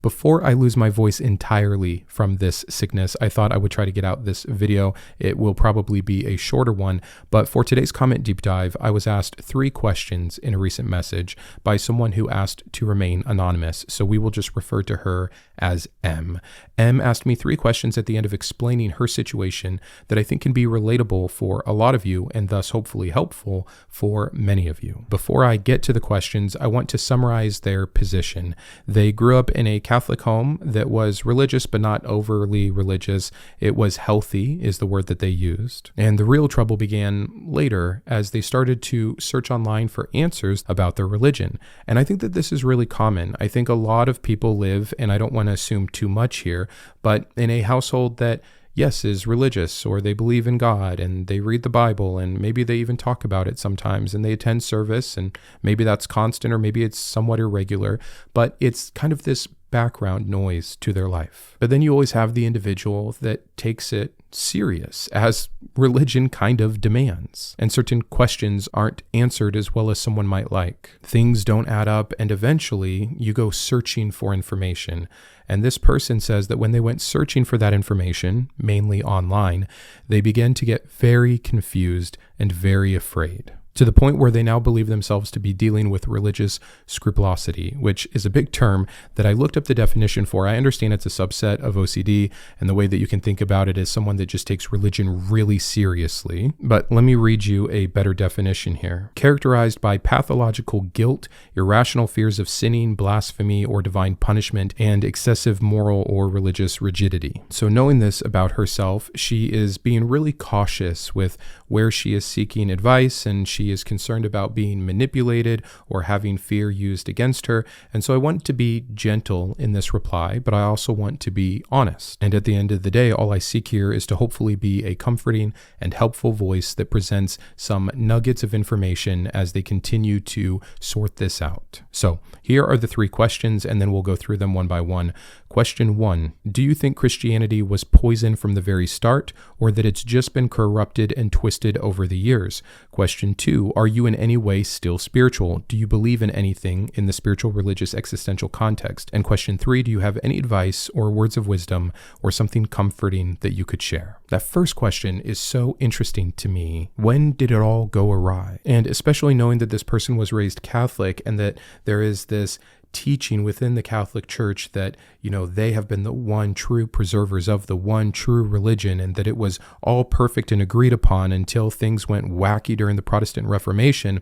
Before I lose my voice entirely from this sickness, I thought I would try to get out this video. It will probably be a shorter one, but for today's comment deep dive, I was asked 3 questions in a recent message by someone who asked to remain anonymous, so we will just refer to her as M. M asked me 3 questions at the end of explaining her situation that I think can be relatable for a lot of you and thus hopefully helpful for many of you. Before I get to the questions, I want to summarize their position. They grew up in a Catholic home that was religious but not overly religious. It was healthy is the word that they used. And the real trouble began later as they started to search online for answers about their religion. And I think that this is really common. I think a lot of people live, and I don't want to assume too much here, but in a household that yes, is religious, or they believe in God, and they read the Bible, and maybe they even talk about it sometimes, and they attend service, and maybe that's constant, or maybe it's somewhat irregular, but it's kind of this background noise to their life. But then you always have the individual that takes it serious, as religion kind of demands, and certain questions aren't answered as well as someone might like. Things don't add up, and eventually you go searching for information. And this person says that when they went searching for that information, mainly online, they began to get very confused and very afraid, to the point where they now believe themselves to be dealing with religious scrupulosity, which is a big term that I looked up the definition for. I understand it's a subset of OCD, and the way that you can think about it is someone that just takes religion really seriously. But let me read you a better definition here. Characterized by pathological guilt, irrational fears of sinning, blasphemy, or divine punishment, and excessive moral or religious rigidity. So knowing this about herself, she is being really cautious with where she is seeking advice, and she is concerned about being manipulated or having fear used against her. And so I want to be gentle in this reply, but I also want to be honest. And at the end of the day, all I seek here is to hopefully be a comforting and helpful voice that presents some nuggets of information as they continue to sort this out. So here are the 3 questions, and then we'll go through them one by one. Question 1, do you think Christianity was poisoned from the very start, or that it's just been corrupted and twisted over the years? Question 2, are you in any way still spiritual? Do you believe in anything in the spiritual, religious, existential context? And question 3, do you have any advice or words of wisdom or something comforting that you could share? That first question is so interesting to me. When did it all go awry? And especially knowing that this person was raised Catholic and that there is this teaching within the Catholic Church that, they have been the one true preservers of the one true religion, and that it was all perfect and agreed upon until things went wacky during the Protestant Reformation.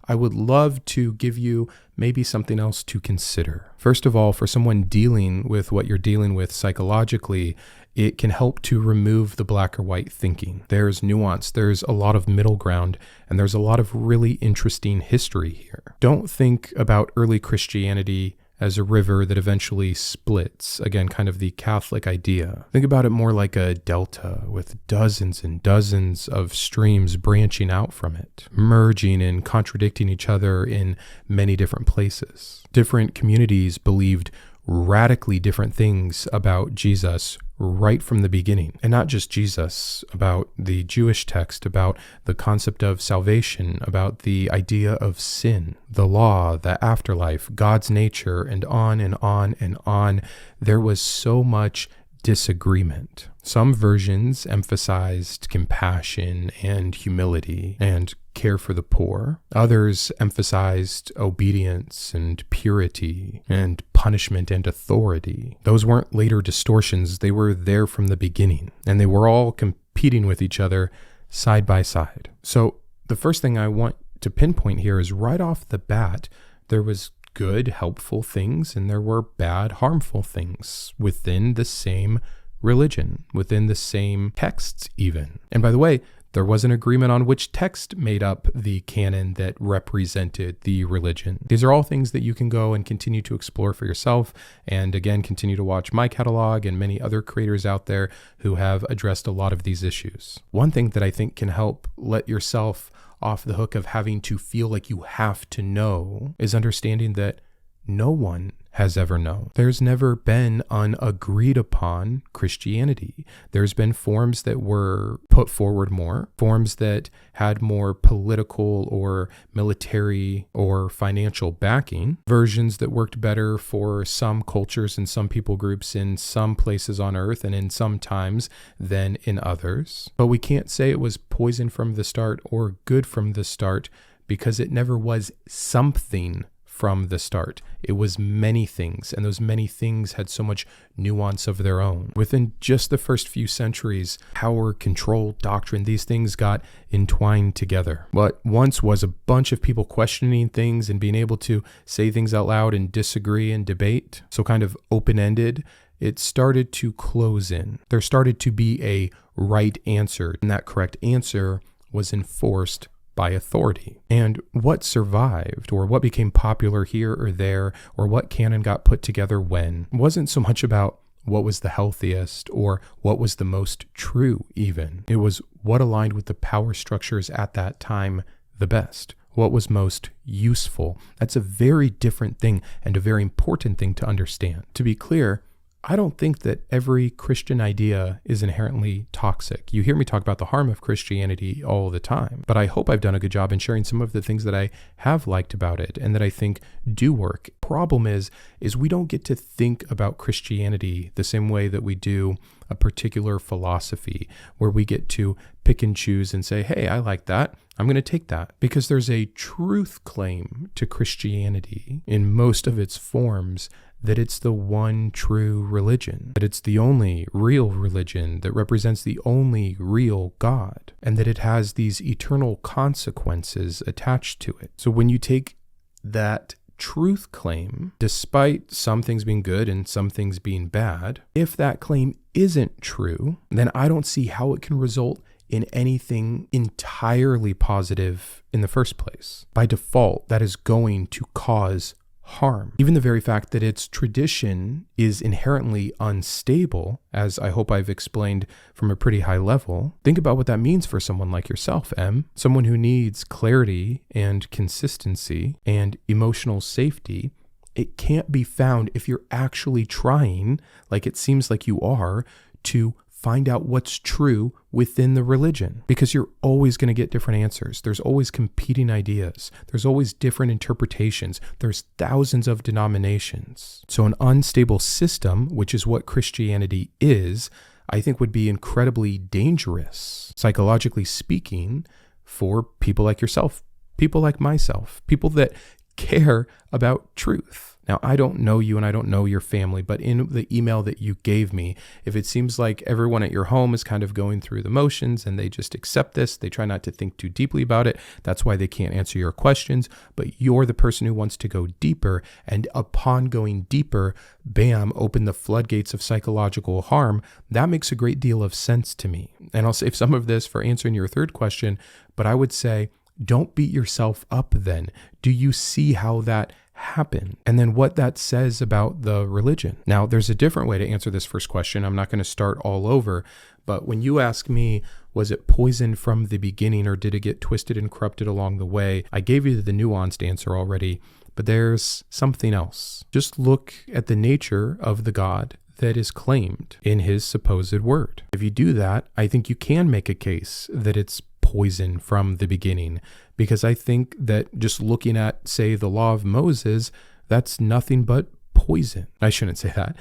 I would love to give you maybe something else to consider. First of all, for someone dealing with what you're dealing with psychologically, it can help to remove the black or white thinking. There's nuance, there's a lot of middle ground, and there's a lot of really interesting history here. Don't think about early Christianity as a river that eventually splits. Again, kind of the Catholic idea. Think about it more like a delta with dozens and dozens of streams branching out from it, merging and contradicting each other in many different places. Different communities believed radically different things about Jesus right from the beginning. And not just Jesus, about the Jewish text, about the concept of salvation, about the idea of sin, the law, the afterlife, God's nature, and on and on and on. There was so much disagreement. Some versions emphasized compassion and humility and care for the poor. Others emphasized obedience and purity and punishment and authority. Those weren't later distortions. They were there from the beginning, and they were all competing with each other side by side. So the first thing I want to pinpoint here is right off the bat, there was good, helpful things, and there were bad, harmful things within the same religion, within the same texts even. And by the way, there was an agreement on which text made up the canon that represented the religion. These are all things that you can go and continue to explore for yourself, and again, continue to watch my catalog and many other creators out there who have addressed a lot of these issues. One thing that I think can help let yourself off the hook of having to feel like you have to know is understanding that no one has ever known. There's never been an agreed upon Christianity. There's been forms that were put forward more, forms that had more political or military or financial backing, versions that worked better for some cultures and some people groups in some places on earth and in some times than in others. But we can't say it was poison from the start or good from the start, because it never was something from the start. It was many things, and those many things had so much nuance of their own. Within just the first few centuries, power, control, doctrine, these things got entwined together. What once was a bunch of people questioning things and being able to say things out loud and disagree and debate, so kind of open-ended, it started to close in. There started to be a right answer, and that correct answer was enforced by authority. And what survived, or what became popular here or there, or what canon got put together when, wasn't so much about what was the healthiest or what was the most true even. It was what aligned with the power structures at that time the best, what was most useful. That's a very different thing and a very important thing to understand. To be clear, I don't think that every Christian idea is inherently toxic. You hear me talk about the harm of Christianity all the time, but I hope I've done a good job in sharing some of the things that I have liked about it and that I think do work. Problem is we don't get to think about Christianity the same way that we do a particular philosophy, where we get to pick and choose and say, hey, I like that, I'm going to take that. Because there's a truth claim to Christianity in most of its forms, that it's the one true religion, that it's the only real religion that represents the only real God, and that it has these eternal consequences attached to it. So when you take that truth claim, despite some things being good and some things being bad, if that claim isn't true, then I don't see how it can result in anything entirely positive in the first place. By default, that is going to cause harm. Even the very fact that its tradition is inherently unstable, as I hope I've explained from a pretty high level, think about what that means for someone like yourself, Em. Someone who needs clarity and consistency and emotional safety. It can't be found if you're actually trying, like it seems like you are, to find out what's true within the religion, because you're always going to get different answers. There's always competing ideas. There's always different interpretations. There's thousands of denominations. So an unstable system, which is what Christianity is, I think would be incredibly dangerous, psychologically speaking, for people like yourself, people like myself, people that care about truth. Now, I don't know you and I don't know your family, but in the email that you gave me, if it seems like everyone at your home is kind of going through the motions and they just accept this, they try not to think too deeply about it, that's why they can't answer your questions, but you're the person who wants to go deeper, and upon going deeper, bam, open the floodgates of psychological harm. That makes a great deal of sense to me. And I'll save some of this for answering your third question, but I would say, don't beat yourself up then. Do you see how that happened? And then what that says about the religion. Now, there's a different way to answer this first question. I'm not going to start all over, but when you ask me, was it poisoned from the beginning or did it get twisted and corrupted along the way? I gave you the nuanced answer already, but there's something else. Just look at the nature of the God that is claimed in his supposed word. If you do that, I think you can make a case that it's poison from the beginning, because I think that just looking at, say, the law of Moses, that's nothing but poison. I shouldn't say that.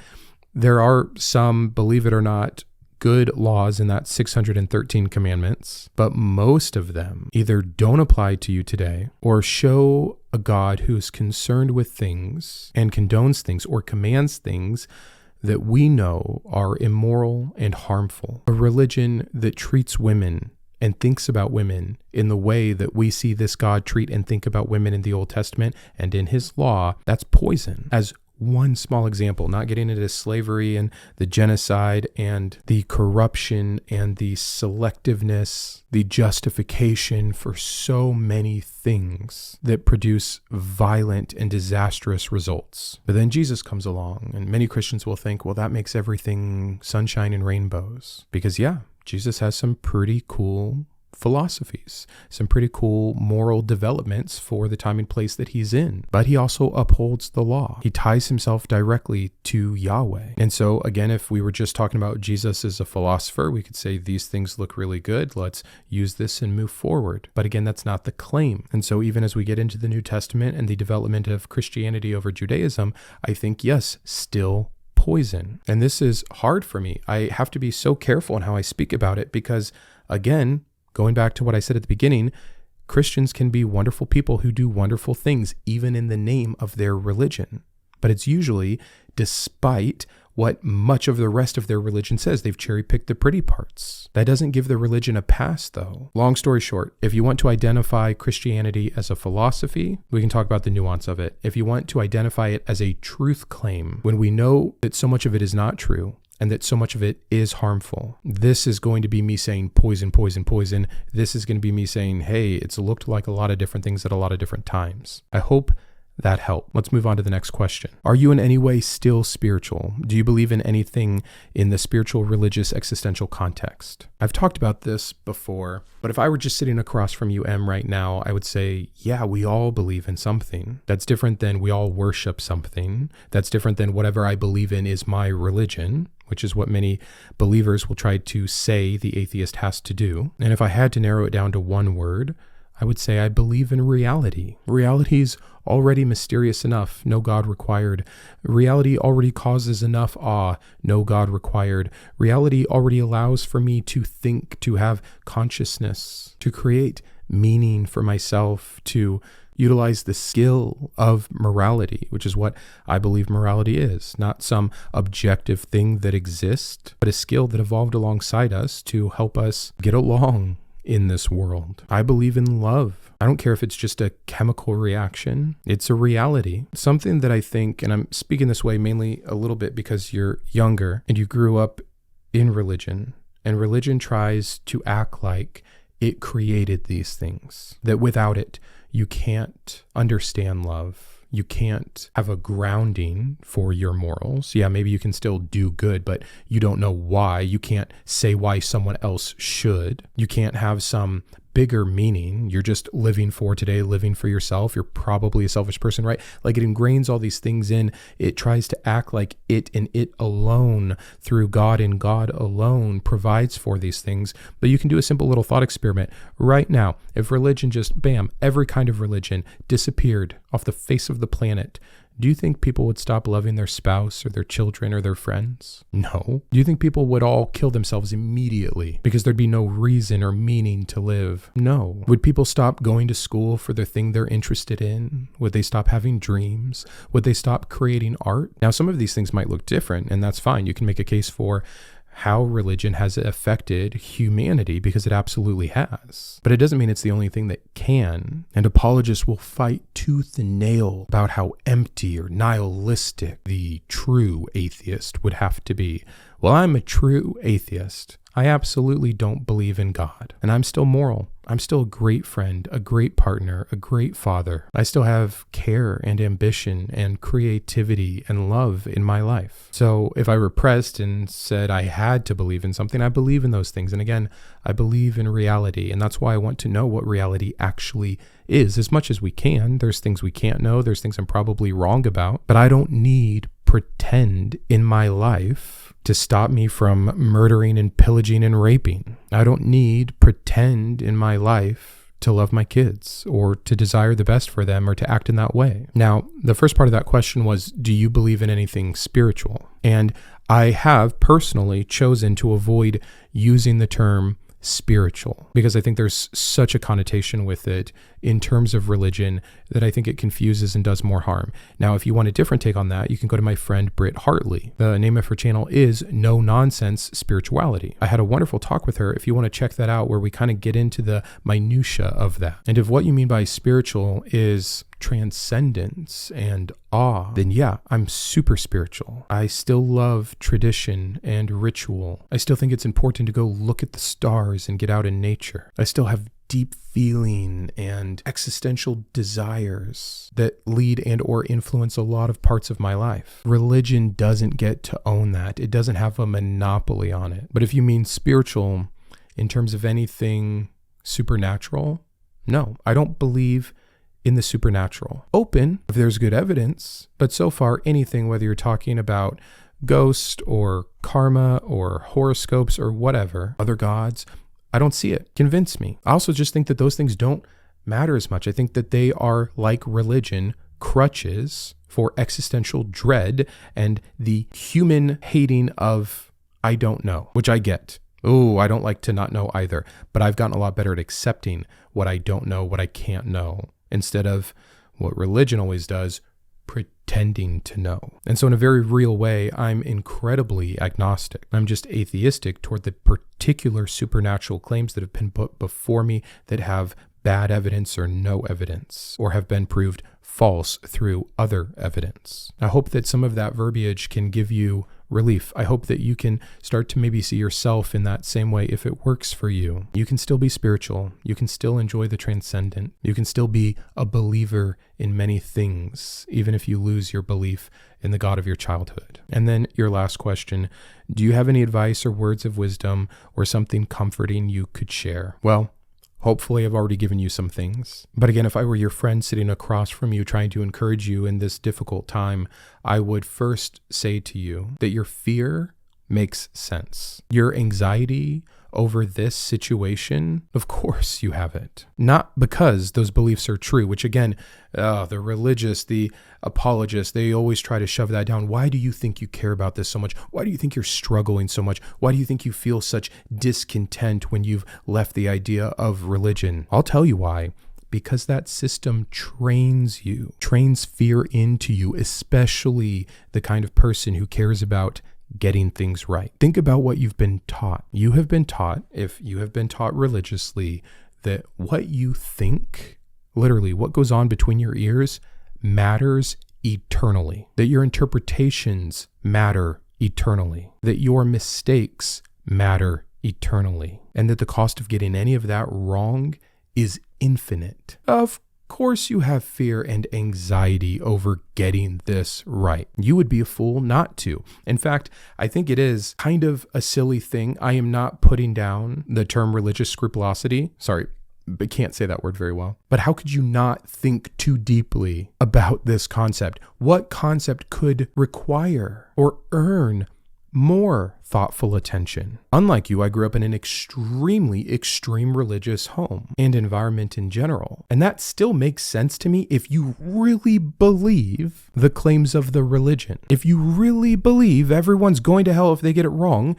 There are some, believe it or not, good laws in that 613 commandments, but most of them either don't apply to you today or show a God who's concerned with things and condones things or commands things that we know are immoral and harmful. A religion that treats women and thinks about women in the way that we see this God treat and think about women in the Old Testament and in his law, that's poison. As one small example, not getting into slavery and the genocide and the corruption and the selectiveness, the justification for so many things that produce violent and disastrous results. But then Jesus comes along and many Christians will think, well, that makes everything sunshine and rainbows. Because yeah, Jesus has some pretty cool philosophies, some pretty cool moral developments for the time and place that he's in. But he also upholds the law. He ties himself directly to Yahweh. And so again, if we were just talking about Jesus as a philosopher, we could say these things look really good. Let's use this and move forward. But again, that's not the claim. And so even as we get into the New Testament and the development of Christianity over Judaism, I think, yes, still poison. And this is hard for me. I have to be so careful in how I speak about it because, again, going back to what I said at the beginning, Christians can be wonderful people who do wonderful things, even in the name of their religion. But it's usually despite what much of the rest of their religion says. They've cherry-picked the pretty parts. That doesn't give the religion a pass, though. Long story short, if you want to identify Christianity as a philosophy, we can talk about the nuance of it. If you want to identify it as a truth claim, when we know that so much of it is not true, and that so much of it is harmful. This is going to be me saying poison, poison, poison. This is going to be me saying, hey, it's looked like a lot of different things at a lot of different times. I hope that helped. Let's move on to the next question. Are you in any way still spiritual? Do you believe in anything in the spiritual, religious, existential context? I've talked about this before, but if I were just sitting across from you, Em, right now, I would say, yeah, we all believe in something. That's different than we all worship something. That's different than whatever I believe in is my religion, which is what many believers will try to say the atheist has to do. And if I had to narrow it down to one word, I would say I believe in reality. Reality's already mysterious enough, no God required. Reality already causes enough awe, no God required. Reality already allows for me to think, to have consciousness, to create meaning for myself, to utilize the skill of morality, which is what I believe morality is. Not some objective thing that exists, but a skill that evolved alongside us to help us get along in this world. I believe in love. I don't care if it's just a chemical reaction. It's a reality. Something that I think, and I'm speaking this way mainly a little bit because you're younger and you grew up in religion, and religion tries to act like it created these things, that without it, you can't understand love. You can't have a grounding for your morals. Yeah, maybe you can still do good, but you don't know why. You can't say why someone else should. You can't have some bigger meaning. You're just living for today, living for yourself. You're probably a selfish person, right? Like it ingrains all these things in. It tries to act like it and it alone, through God and God alone, provides for these things. But you can do a simple little thought experiment right now. If religion just, bam, every kind of religion disappeared off the face of the planet, do you think people would stop loving their spouse or their children or their friends? No. Do you think people would all kill themselves immediately because there'd be no reason or meaning to live? No. Would people stop going to school for the thing they're interested in? Would they stop having dreams? Would they stop creating art? Now, some of these things might look different, and that's fine. You can make a case for how religion has affected humanity, because it absolutely has. But it doesn't mean it's the only thing that can. And apologists will fight tooth and nail about how empty or nihilistic the true atheist would have to be. Well, I'm a true atheist. I absolutely don't believe in God. And I'm still moral. I'm still a great friend, a great partner, a great father. I still have care and ambition and creativity and love in my life. So if I repressed and said I had to believe in something, I believe in those things. And again, I believe in reality. And that's why I want to know what reality actually is as much as we can. There's things we can't know. There's things I'm probably wrong about. But I don't need pretend in my life to stop me from murdering and pillaging and raping. I don't need pretend in my life to love my kids or to desire the best for them or to act in that way. Now, the first part of that question was, do you believe in anything spiritual? And I have personally chosen to avoid using the term spiritual, because I think there's such a connotation with it in terms of religion that I think it confuses and does more harm. Now, if you want a different take on that, you can go to my friend Britt Hartley. The name of her channel is No Nonsense Spirituality. I had a wonderful talk with her. If you want to check that out, where we kind of get into the minutia of that. And if what you mean by spiritual is transcendence and awe, then yeah, I'm super spiritual. I still love tradition and ritual. I still think it's important to go look at the stars and get out in nature. I still have deep feeling and existential desires that lead and or influence a lot of parts of my life. Religion doesn't get to own that. It doesn't have a monopoly on it. But if you mean spiritual in terms of anything Supernatural? No, I don't believe in the supernatural. Open if there's good evidence, but so far anything, whether you're talking about ghost or karma or horoscopes or whatever, other gods, I don't see it. Convince me. I also just think that those things don't matter as much. I think that they are like religion, crutches for existential dread and the human hating of I don't know, which I get. Oh, I don't like to not know either, but I've gotten a lot better at accepting what I don't know, what I can't know, instead of what religion always does, pretending to know. And so in a very real way, I'm incredibly agnostic. I'm just atheistic toward the particular supernatural claims that have been put before me that have bad evidence or no evidence, or have been proved false through other evidence. I hope that some of that verbiage can give you relief. I hope that you can start to maybe see yourself in that same way if it works for you. You can still be spiritual. You can still enjoy the transcendent. You can still be a believer in many things, even if you lose your belief in the God of your childhood. And then your last question, do you have any advice or words of wisdom or something comforting you could share? Well, hopefully I've already given you some things. But again, if I were your friend sitting across from you trying to encourage you in this difficult time, I would first say to you that your fear makes sense. Your anxiety over this situation, of course you have it. Not because those beliefs are true, which again, the religious, the apologists, they always try to shove that down. Why do you think you care about this so much? Why do you think you're struggling so much? Why do you think you feel such discontent when you've left the idea of religion? I'll tell you why. Because that system trains fear into you, especially the kind of person who cares about getting things right. Think about what you've been taught. You have been taught, if you have been taught religiously, that what you think, literally what goes on between your ears, matters eternally. That your interpretations matter eternally. That your mistakes matter eternally. And that the cost of getting any of that wrong is infinite. Of course you have fear and anxiety over getting this right. You would be a fool not to. In fact, I think it is kind of a silly thing. I am not putting down the term religious scrupulosity. Sorry, but can't say that word very well. But how could you not think too deeply about this concept? What concept could require or earn more thoughtful attention? Unlike you, I grew up in an extremely extreme religious home and environment in general. And that still makes sense to me if you really believe the claims of the religion. If you really believe everyone's going to hell if they get it wrong,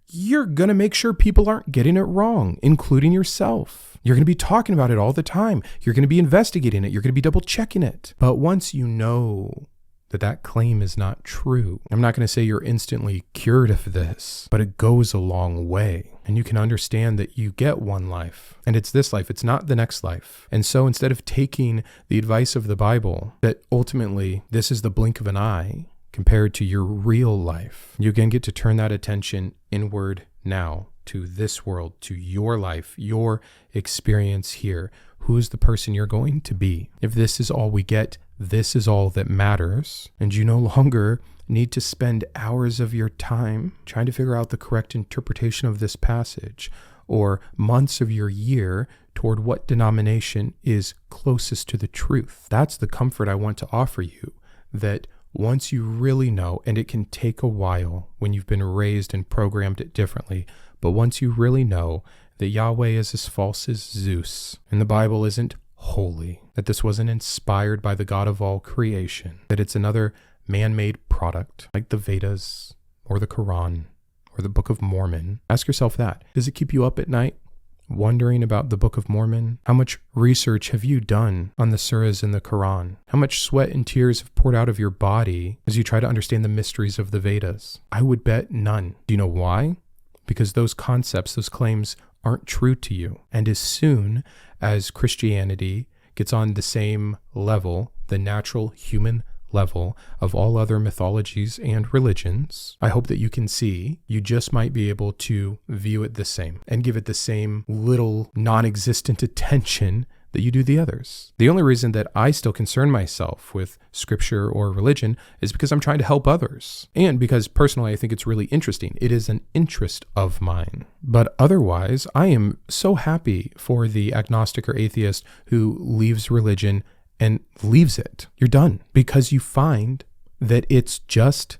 you're going to make sure people aren't getting it wrong, including yourself. You're going to be talking about it all the time. You're going to be investigating it. You're going to be double checking it. But once you know that claim is not true, I'm not going to say you're instantly cured of this, but it goes a long way. And you can understand that you get one life, and it's this life, it's not the next life. And so instead of taking the advice of the Bible, that ultimately this is the blink of an eye compared to your real life, you again get to turn that attention inward now to this world, to your life, your experience here. Who's the person you're going to be? If this is all we get, this is all that matters, and you no longer need to spend hours of your time trying to figure out the correct interpretation of this passage, or months of your year toward what denomination is closest to the truth. That's the comfort I want to offer you, that once you really know, and it can take a while when you've been raised and programmed differently, but once you really know that Yahweh is as false as Zeus, and the Bible isn't holy, that this wasn't inspired by the God of all creation, that it's another man-made product like the Vedas or the Quran or the Book of Mormon. Ask yourself that. Does it keep you up at night wondering about the Book of Mormon? How much research have you done on the surahs in the Quran? How much sweat and tears have poured out of your body as you try to understand the mysteries of the Vedas? I would bet none. Do you know why? Because those concepts, those claims aren't true to you. And as soon as Christianity gets on the same level, the natural human level of all other mythologies and religions, I hope that you can see you just might be able to view it the same and give it the same little non-existent attention that you do the others. The only reason that I still concern myself with scripture or religion is because I'm trying to help others. And because personally, I think it's really interesting. It is an interest of mine. But otherwise, I am so happy for the agnostic or atheist who leaves religion and leaves it. You're done because you find that it's just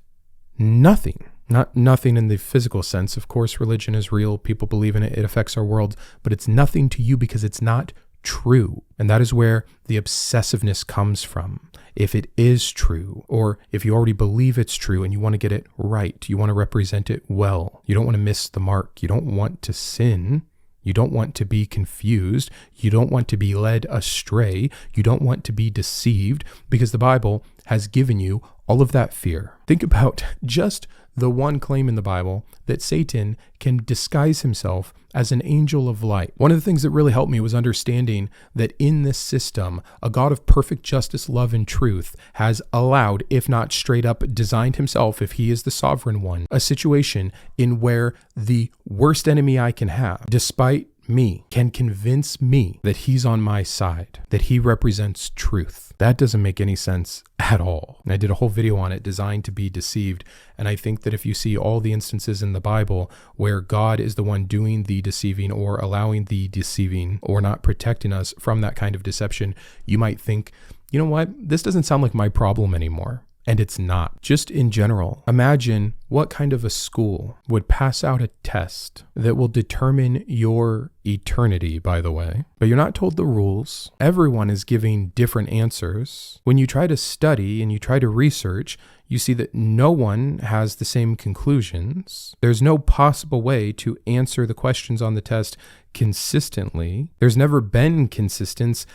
nothing. Not nothing in the physical sense. Of course, religion is real. People believe in it. It affects our world, but it's nothing to you because it's not true. And that is where the obsessiveness comes from. If it is true, or if you already believe it's true and you want to get it right, you want to represent it well. You don't want to miss the mark. You don't want to sin. You don't want to be confused. You don't want to be led astray. You don't want to be deceived because the Bible has given you all of that fear. Think about just the one claim in the Bible that Satan can disguise himself as an angel of light. One of the things that really helped me was understanding that in this system, a God of perfect justice, love, and truth has allowed, if not straight up designed himself, if he is the sovereign one, a situation in where the worst enemy I can have, despite me, can convince me that he's on my side, that he represents truth. That doesn't make any sense at all. And I did a whole video on it designed to be deceived. And I think that if you see all the instances in the Bible where God is the one doing the deceiving or allowing the deceiving or not protecting us from that kind of deception, you might think, you know what? This doesn't sound like my problem anymore. And it's not. Just in general, imagine what kind of a school would pass out a test that will determine your eternity, by the way. But you're not told the rules. Everyone is giving different answers. When you try to study and you try to research, you see that no one has the same conclusions. There's no possible way to answer the questions on the test consistently. There's never been consistency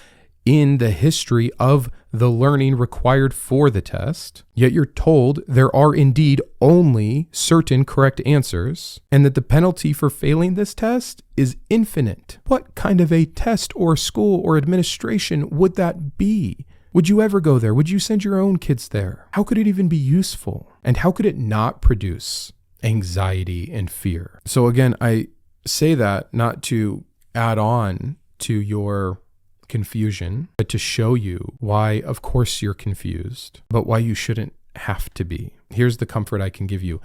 in the history of the learning required for the test, yet you're told there are indeed only certain correct answers, and that the penalty for failing this test is infinite. What kind of a test or school or administration would that be? Would you ever go there? Would you send your own kids there? How could it even be useful? And how could it not produce anxiety and fear? So again, I say that not to add on to your confusion, but to show you why, of course, you're confused, but why you shouldn't have to be. Here's the comfort I can give you.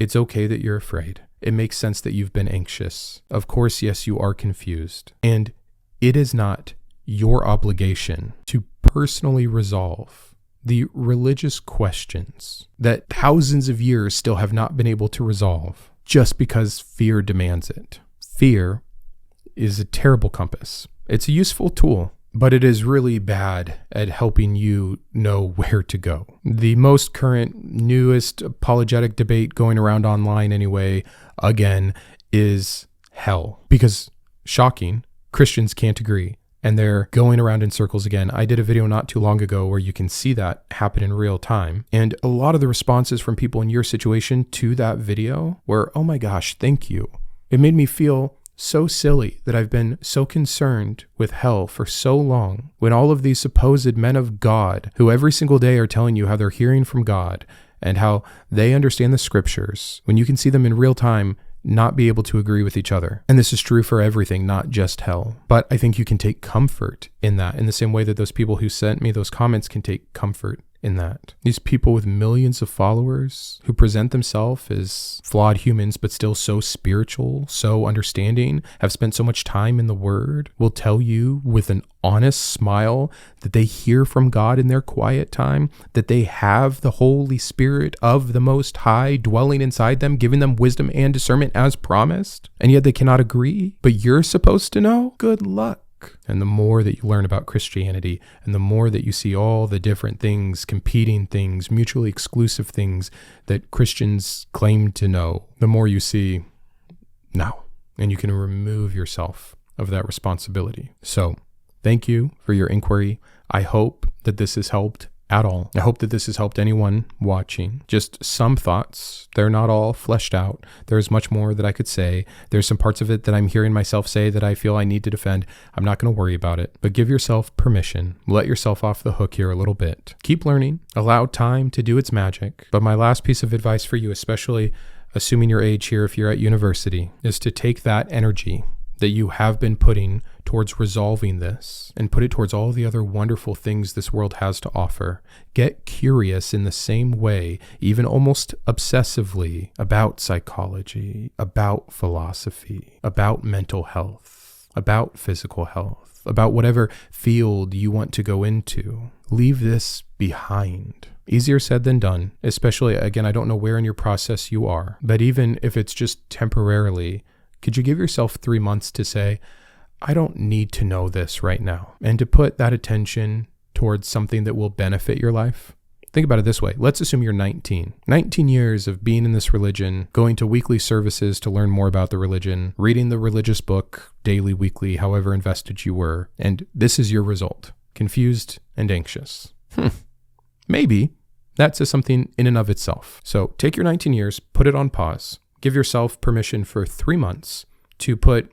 It's okay that you're afraid. It makes sense that you've been anxious. Of course, yes, you are confused. And it is not your obligation to personally resolve the religious questions that thousands of years still have not been able to resolve just because fear demands it. Fear is a terrible compass. It's a useful tool, but it is really bad at helping you know where to go. The most current, newest apologetic debate going around online anyway, again, is hell. Because, shocking, Christians can't agree. And they're going around in circles again. I did a video not too long ago where you can see that happen in real time. And a lot of the responses from people in your situation to that video were, oh my gosh, thank you. It made me feel so silly that I've been so concerned with hell for so long when all of these supposed men of God who every single day are telling you how they're hearing from God and how they understand the scriptures, when you can see them in real time not be able to agree with each other. And this is true for everything, not just hell. But I think you can take comfort in that in the same way that those people who sent me those comments can take comfort in that. These people with millions of followers who present themselves as flawed humans but still so spiritual, so understanding, have spent so much time in the Word, will tell you with an honest smile that they hear from God in their quiet time, that they have the Holy Spirit of the Most High dwelling inside them, giving them wisdom and discernment as promised, and yet they cannot agree. But you're supposed to know? Good luck. And the more that you learn about Christianity and the more that you see all the different things, competing things, mutually exclusive things that Christians claim to know, the more you see, no. And you can remove yourself of that responsibility. So thank you for your inquiry. I hope that this has helped at all. I hope that this has helped anyone watching. Just some thoughts. They're not all fleshed out. There's much more that I could say. There's some parts of it that I'm hearing myself say that I feel I need to defend. I'm not going to worry about it, but give yourself permission. Let yourself off the hook here a little bit. Keep learning. Allow time to do its magic. But my last piece of advice for you, especially assuming your age here if you're at university, is to take that energy that you have been putting towards resolving this and put it towards all the other wonderful things this world has to offer. Get curious in the same way, even almost obsessively, about psychology, about philosophy, about mental health, about physical health, about whatever field you want to go into. Leave this behind. Easier said than done, especially, again, I don't know where in your process you are, but even if it's just temporarily, could you give yourself 3 months to say, I don't need to know this right now, and to put that attention towards something that will benefit your life? Think about it this way. Let's assume you're 19. 19 years of being in this religion, going to weekly services to learn more about the religion, reading the religious book daily, weekly, however invested you were, and this is your result. Confused and anxious. Maybe that says something in and of itself. So take your 19 years, put it on pause. Give yourself permission for 3 months to put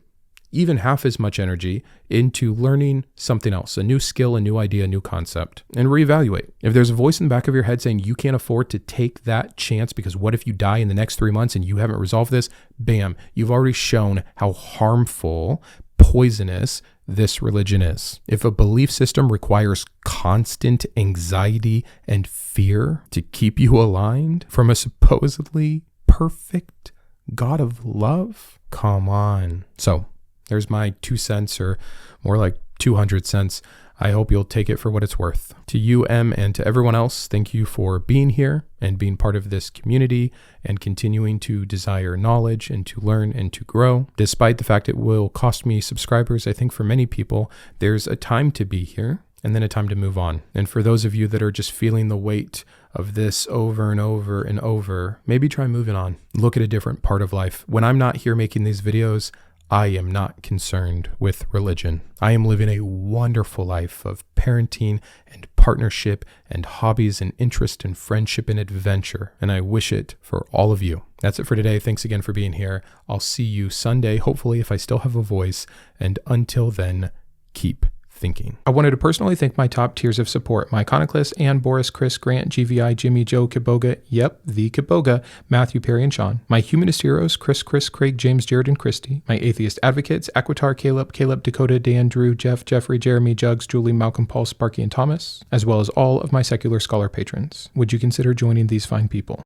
even half as much energy into learning something else, a new skill, a new idea, a new concept, and reevaluate. If there's a voice in the back of your head saying you can't afford to take that chance because what if you die in the next 3 months and you haven't resolved this? Bam, you've already shown how harmful, poisonous this religion is. If a belief system requires constant anxiety and fear to keep you aligned from a supposedly perfect God of love, come on. So there's my 2 cents, or more like 200 cents. I hope you'll take it for what it's worth. To you, M, and to everyone else, thank you for being here and being part of this community and continuing to desire knowledge and to learn and to grow. Despite the fact it will cost me subscribers, I think for many people, there's a time to be here and then a time to move on. And for those of you that are just feeling the weight of this over and over and over, maybe try moving on. Look at a different part of life. When I'm not here making these videos, I am not concerned with religion. I am living a wonderful life of parenting and partnership and hobbies and interest and friendship and adventure, and I wish it for all of you. That's it for today. Thanks again for being here. I'll see you Sunday, hopefully, if I still have a voice, and until then, keep thinking. I wanted to personally thank my top tiers of support: my Iconoclast, Ann, Boris, Chris, Grant, GVI, Jimmy, Joe, Kitboga, yep, the Kitboga, Matthew, Perry, and Shawn. My Humanist heroes: Chris, Craig, James, Jarrod, and Kristi. My Atheist advocates: Aquitar, Caleb, Dakota, Dan, Drew, Jeff, Jeffrey, Jeremy, Jugs, Julie, Malcom, Paul, Sparky, and Thomas, as well as all of my secular scholar patrons. Would you consider joining these fine people?